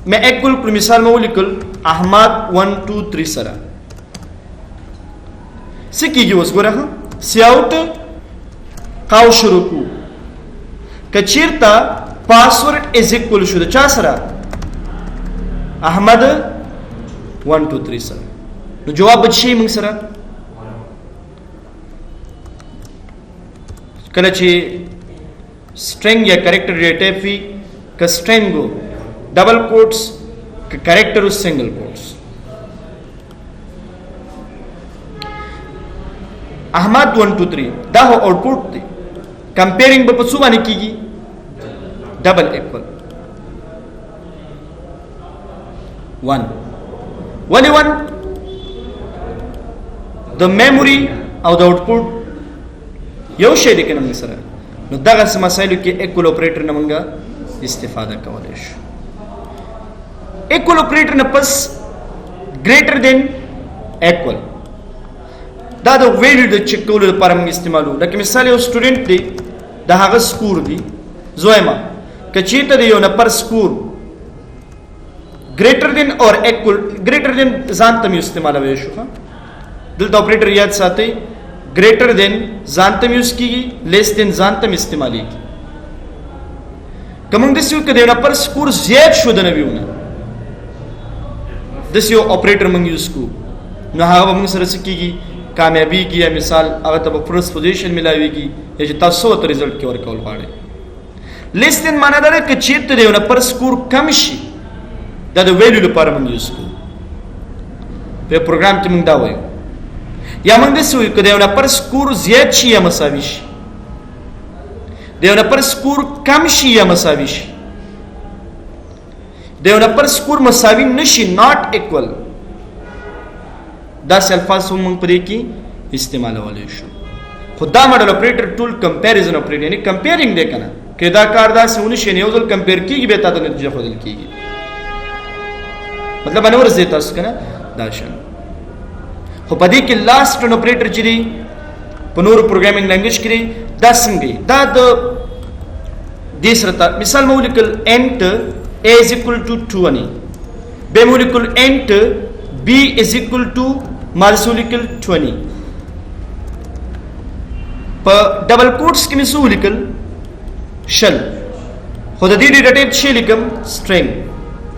مې ایکول پر مثال ما ولیکل احمد 1 2 3 سره سکیږي اوس ګوره سی اوټ کاو شروع کو کچیرتا پاسورډ از ایکول شو د چا سره احمد 1 2 3 سره نو جواب بچي موږ سره کله چې سټرینګ یا کریکټر ډیټا ټایپ وي ک سټرینګ ډبل کوټس ک کریکټر او سنگل کوټس احمد 1 2 3 دا هو آوټپوټ دی کمپیرینګ په څه باندې کیږي ډبل ایکوال 1 ولې 1 د میموري او د آوټپوټ یو شی دی کنه سره نو دغه مسایلو کې ایکول اپریټر نه مونږه استفاده کولای شو ایکول اپریټر نه پس ګریټر دین ایکول دا د ویلیو د چک کولو لپاره موږ استعمالو لکه مثال یو سټوډنټ دی د هغه سکور دی زویما کچیته دی یو نمبر سکور greater than or equal greater than ځان ته یو استعمالوي شو دلته اپریټر یاد ساتئ greater than ځان ته یوز کیږي less than ځان ته استعماليږي کوم د سیو کده نمبر سکور زیات شو د نویونه د سیو اپریټر موږ یوز کو نو هغه موږ سره سکیږي کامیابی کی مثال هغه ته فرست پوزیشن ملاويږي چې تاسو ته ریزلټ کې ورکول غواړي لیس دین معنا دا چې چیرته دی نه پر سکور کم شي دا د ویلیو لپاره موږ یوز کوو په پروګرام کې موږ دا وایو یا موږ د سوي کده نه پر سکور زیات شي یا مساوي شي دیونه پر سکور کم شي یا مساوي شي دیونه پر سکور مساوي نشي ناٹ ایکوال دا الفاظ هم موږ پرې کې استعمالولای شو خدا ماډل اپریټر ټول کمپیریزن اپریټر یعنی کمپیرینګ دی کنه کې دا کار دا سونه شي نه یو ځل کمپیر کیږي به تاسو نتیجه خودل کیږي مطلب انور زه تاسو کنه دا شان خو پدې کې لاست ټون اپریټر چې دی په نور پروګرامینګ لینګویج کې دا څنګه دا د دې سره مثال مولیکل انت a is equal to 20 b molecule ent b is equal to molecule 20 په ډبل کوټس کې مسو لیکل شل خو د دې ډیټا ټایپ شي لیکم string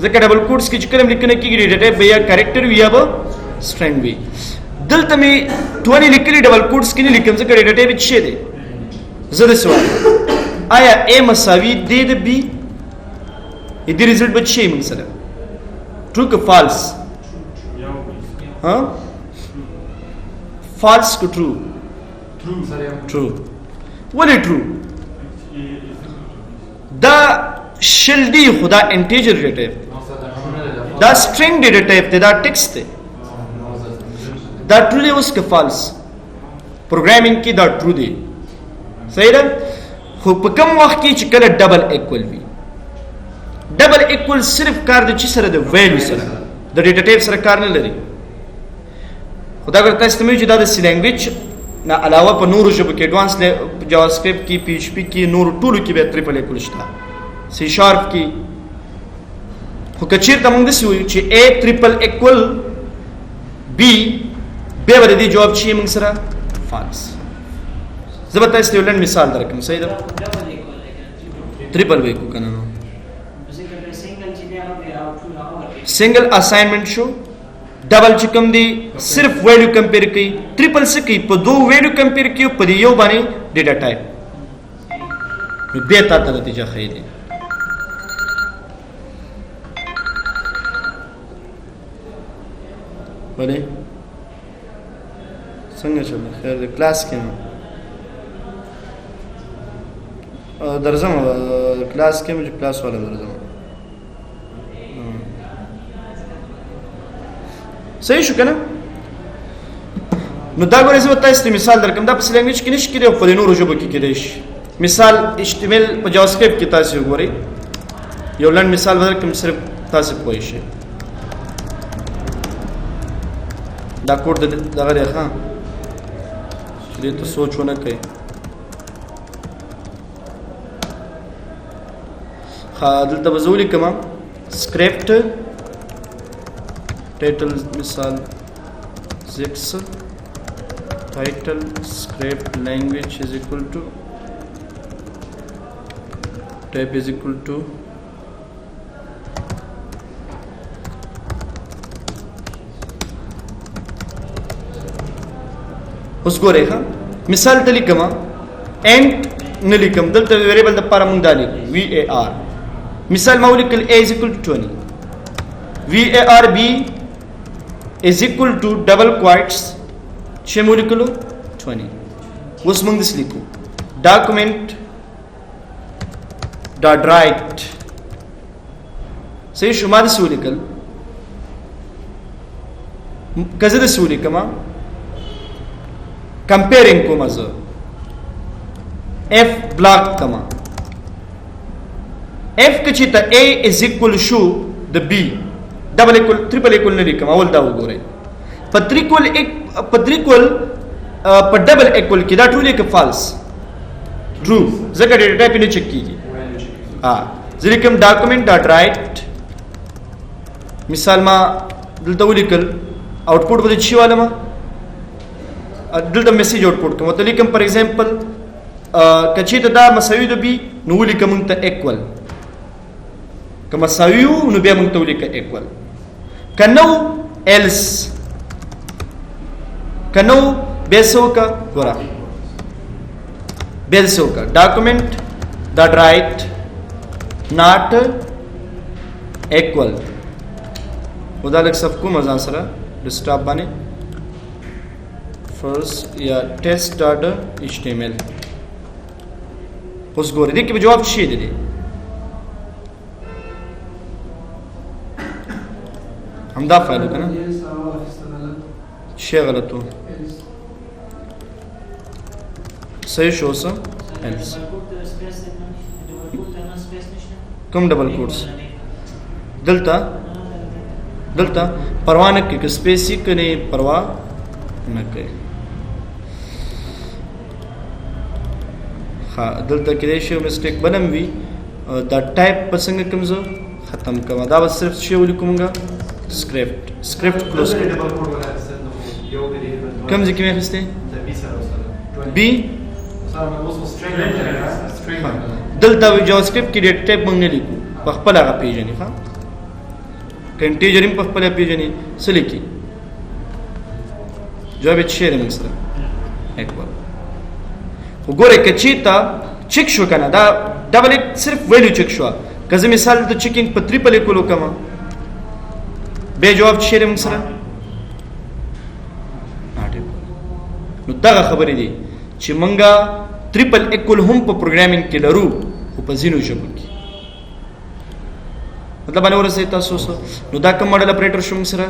ځکه ډبل کوټس کې چې کوم لیکنه کېږي ډیټا ټایپ به یا کریکټر وي یا به string وي دلته می 20 لیکلي ډبل کوټس کې نه لیکم ځکه ډیټا ټایپ شي دی زه د سوال آیا a مساوي d د b دې ریزلټ به شي موږ سره ټرو که فالس ها فالس که ټرو ټرو ولې ټرو دا شل دی خدا انټیجر ډیټا ټایپ دا سټرینګ ډیټا ټایپ دی دا ټیکسټ دی دا ټرو دی اوس که فالس پروګرامینګ کې دا ټرو دی صحیح ده خو په کوم وخت کې چې کله ډبل ایکوال وي ډبل ایکوال صرف کار د چی سره د ویلیو سره د ډیټا ټایپ سره کار نه لري خدا اگر تاسو ته چې دا د سی لینګویج نه علاوه په نورو ژبو کې ایڈوانس جاوا سکرپټ کې پی ایچ پی کې نور ټولو کې به ټریپل ایکوال شته سی شارپ کې خو کچیر ته موږ دسی وایو چې a ټریپل ایکوال b به ور دي جواب چی موږ سره فالس زبر تاسو ته ولن مثال درکم صحیح ده ټریپل وایو کنه سنگل اسائنمنٹ شو ڈبل چکم دی صرف ویلیو کمپیر کی ٹریپل سے کی په دو ویلیو کمپیر کیو په یو باندې ډیټا ټایپ به تا ته نتیجه خې دي ولې څنګه چل خیر د کلاس کې درځم کلاس کې مې کلاس والا درځم صحیح شو کنه نو دا غوړې زه تاسو ته مثال درکم دا په لینګویج کې نشي کېدی په نورو ژبو کې کېدی شي مثال HTML په جاوا سکرپټ کې تاسو وګورئ یو لنډ مثال درکم صرف تاسو پوه شئ دا کوډ دغه دی ښا دې ته سوچونه کوي ها دلته وزولي کما سکرپټ title misal zix title script language is equal to type is equal to اس ګوره ها مثال ته لیکم and نه لیکم دلته ویریبل د لپاره مونږ دالي var مثال مولیکل a is equal to 20 var b is equal to double quotes چې مولیکولو 20 اوس موږ دس لیکو document dot write صحیح شو ما دس ولیکل کزه دس ولیکما comparing کوم زه f block کما f کچې ته a is equal شو د b ډبل ایکوال ټریپل ایکوال نه لیکم اول دا وګورئ په ټریپل په ډبل ایکوال کې دا ټرو لیک فالس ټرو ځکه ډیټا ټایپ نه چک کیږي ها ځکه کوم ډاکومنٹ ډاټ رائټ مثال ما دلته ولیکل آوټپوټ به چی واله ما دلته میسج آوټپوټ کوم ته لیکم فار ایگزامپل کچې ته دا مساوي د بي نو لیکم ته ایکوال کما ساویو نو بیا موږ ته ولیکه ایکوال کنو ایلس کنو बेसोका गोरा बेसोका document that right not equal उदालक सबको मजा सरा डिस्टर्ब बने फर्स्ट या test dot HTML उस गोरे देखिए जवाब छे दे हम दा फाइल का ना छे गलत हो सही शो सा एल्स कम डबल कोट्स दलता परवाह न की स्पेस ही कने परवाह न करे हाँ दलता की रेशियो मिस्टेक बनम भी द टाइप पसंग कम जो खत्म कमा दा बस सिर्फ शेव लिखूंगा स्क्रिप्ट क्लोज कम जी किमें खस्ते बी दलता जावास्क्रिप्ट की डेटा टाइप मंगने लिखूं पखपला का पेज नहीं हाँ कंटीजरिंग पखपला पेज नहीं सलीकी जवाब अच्छे है मंगसरा एक बार गोरे कचीता चिक शो करना दा डबल एक सिर्फ वैल्यू चिक शो कज़ मिसाल तो चिकिंग पत्री पले को लो कमा बे जवाब अच्छे है मंगसरा नुतागा खबरी दी चिमंगा ट्रिपल इक्वल हम पर प्रोग्रामिंग के लरू उपजीनो जबुकी मतलब अने वरसे तासोसो नुदा कम मॉडल ऑपरेटर शुम सरा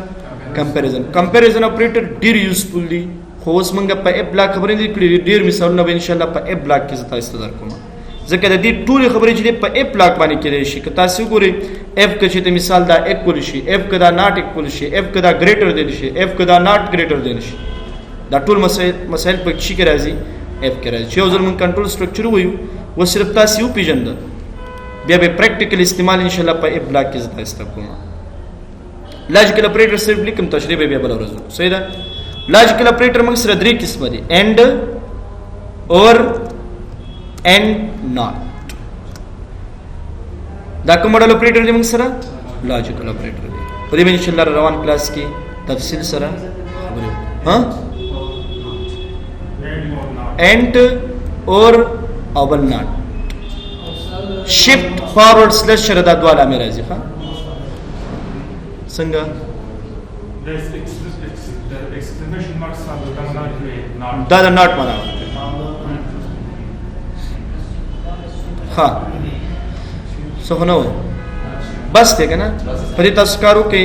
कंपैरिजन ऑपरेटर डीर यूजफुल दी होस मंगा प ए ब्लॉक खबरें दी डीर मिसाल न इंशाल्लाह प ए ब्लॉक के जता इस्तदार कोमा जके दी टूल खबरें जी प ए ब्लॉक बानी के रे शी कता से गोरे एफ के छते मिसाल दा इक्वल शी एफ कदा नॉट इक्वल शी एफ कदा ग्रेटर दे शी एफ कदा नॉट ग्रेटर दे शी दा टूल मसाइल पर शी के राजी एफ के राजी छे उजल मन कंट्रोल स्ट्रक्चर हुई वो सिर्फ तासी पिजंद बे बे प्रैक्टिकल इस्तेमाल इंशाल्लाह प ए ब्लॉक के जता इस्ता कोमा लॉजिकल ऑपरेटर सिर्फ लिखम तशरीह बे बल रोज सही दा लॉजिकल ऑपरेटर मंग सिर्फ द्री किस्म दी एंड और एंड नॉट दा को मॉडल ऑपरेटर दी मंग सरा लॉजिकल ऑपरेटर दी पदे में इंशाल्लाह रवान क्लास की तफसील सरा हां एंड और अवल नॉट शिफ्ट फॉरवर्ड स्लैश शरदा द्वारा मेरा जी हां संगा exclamation marks are not दादा नॉट माना हाँ सोहनो बस थे ना फरी तस्कारों के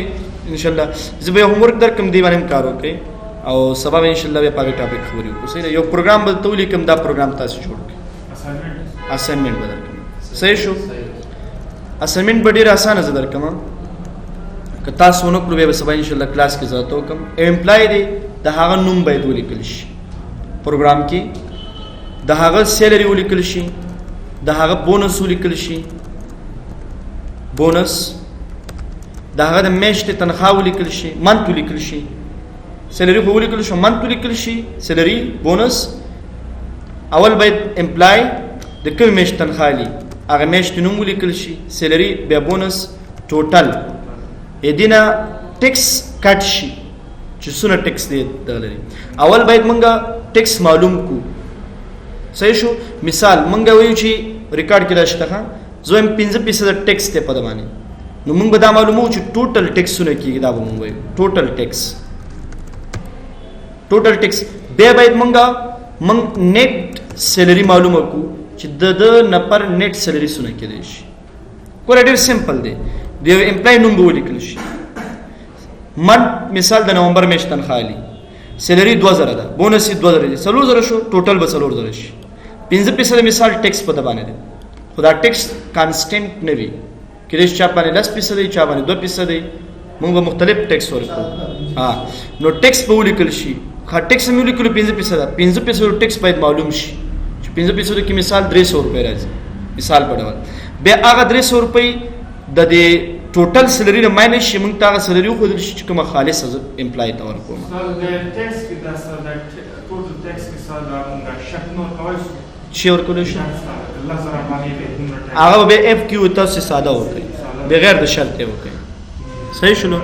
इंशाल्लाह जब ये होमवर्क दर कम दीवाने में कारों के और सभा में इंशाल्लाह ये पागे टॉपिक खबरी को सही यो प्रोग्राम बदलतो लेकिन दा प्रोग्राम तासी छोड़ के असाइनमेंट बदल के सही शो असाइनमेंट बड़ी आसान है दर कमा कता सोनो प्रोबे सभा इंशाल्लाह क्लास के जातो कम एम्प्लॉय दे दहागा नुम बाय दो लिखलश प्रोग्राम की दहागा सैलरी लिखलशी दहागा बोनस लिखलशी बोनस दहागा द मेश ते तनख्वाह लिखलशी मंथ लिखलशी सैलरी हो लिखलशी मंथ लिखलशी सैलरी बोनस अवल बाय एम्प्लॉय द कम मेश तनख्वाह ली अगर मेश नुम लिखलशी सैलरी बे बोनस टोटल एदिना टैक्स काटशी चुसुना टैक्स दे दलरी अवल बाय मंगा टैक्स मालूम को सही शो मिसाल मंगा वयुची रिकॉर्ड केला शता जो एम 15% टैक्स ते पदमाने नु मंग बदा मालूम हो टोटल टैक्स सुने की दा मंग टोटल टैक्स बे बाय मंगा मंग नेट सैलरी मालूम को चिद्द नपर नेट सैलरी सुने के देश कोरेटिव सिंपल दे देव एम्प्लॉय नुम बोली कलश मन मिसाल द नवंबर में तनख्वाह ली सैलरी 2000 दा बोनस 2000 दे सलोर जरा शो टोटल बसलोर जरा शी 15% मिसाल टैक्स पद बाने दे खुदा टैक्स कांस्टेंट नवी किरेश चापाने 10% दे चापाने 2% दे मंगो मुख्तलिफ टैक्स और को हां नो टैक्स बोली कलशी खा टैक्स में लिखलो 15% दा 15% टैक्स पाइद मालूम शी 15% की मिसाल 300 रुपए राज मिसाल पड़वा बे आगा 300 रुपए द दे टोटल सैलरी ने माइनस शिमंग तागा सैलरी को दिल कमा खालिस एम्प्लॉय तवर को so the tax ki da sa that total tax ki sa da munga shakno kawai share को लेश lazara mani be hunna आगा बे एफ क्यू तो से सादा हो गई बगैर द शर्त हो गई सही सुनो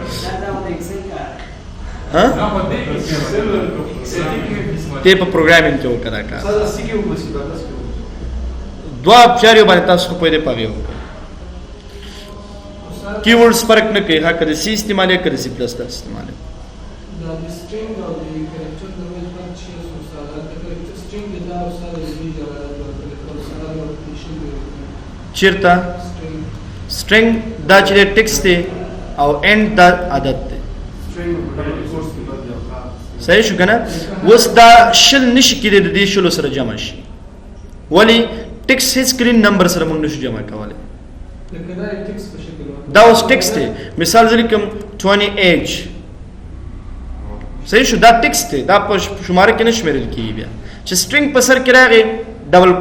हां ته په پروګرامینګ کې وکړه کا ساده سکه وبسي تاسو دوا چاري باندې تاسو په دې پاګیو کیورډز فرق نه کوي ها کړي سی استعمالي کړي سی پلس تاسو استعمالي دا string او د کریکټر د ویل په شی سره د کریکټر string دا او سره د ویل چیرته string دا چې ټیکسټ دی او end دا عدد دی صحیح شو کنه وس دا شل نشي کېدی د دې شلو سره جمع شي ولی ټیکس هیڅ کلین نمبر سره موږ نشو جمع کولای لکه دا ټیکس په شکل دا اوس ټیکس دی مثال ځلیکم 20 صحیح شو دا ټیکس دی دا په شماره کې نشمرل کیږي بیا چې string په سر کې راغی ډبل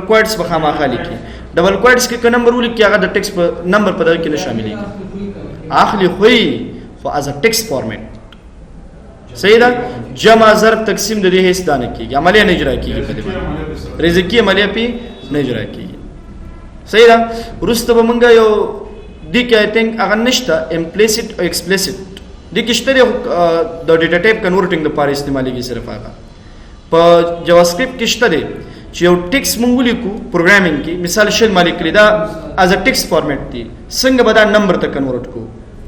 کوټس په خامخا لیکي ډبل کوټس کې کوم نمبر ولیکي هغه د ټیکس په نمبر په دغه کې نه شاملېږي اخلي خوې خو از ا ټیکس فارمیټ صحیح ده جمع ضرب تقسیم د دې هیڅ دانه کیږي عملیه نه اجرا کیږي په دې باندې رزقي عملیه پی نه اجرا کیږي صحیح ده ورسته به مونږ یو دي کې آی تھنک هغه نشته امپلیسیټ او ایکسپلیسیټ دي کې شته د ډیټا ټایپ کنورټینګ لپاره استعمالېږي صرف هغه په جاوا سکرپټ کې شته دی چې یو ټیکس مونږ لیکو پروګرامینګ کې مثال شل مالک کړی دا از ا ټیکس فارمیټ دی څنګه به دا نمبر ته کنورټ کو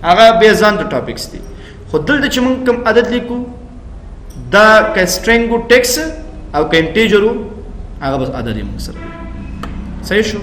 هغه به ځان د ټاپکس دی خو دلته چې مونږ کوم عدد لیکو دا که سټرینګ ټیکس او که انټیجر هغه بس عدد یې مونږ سره صحیح شو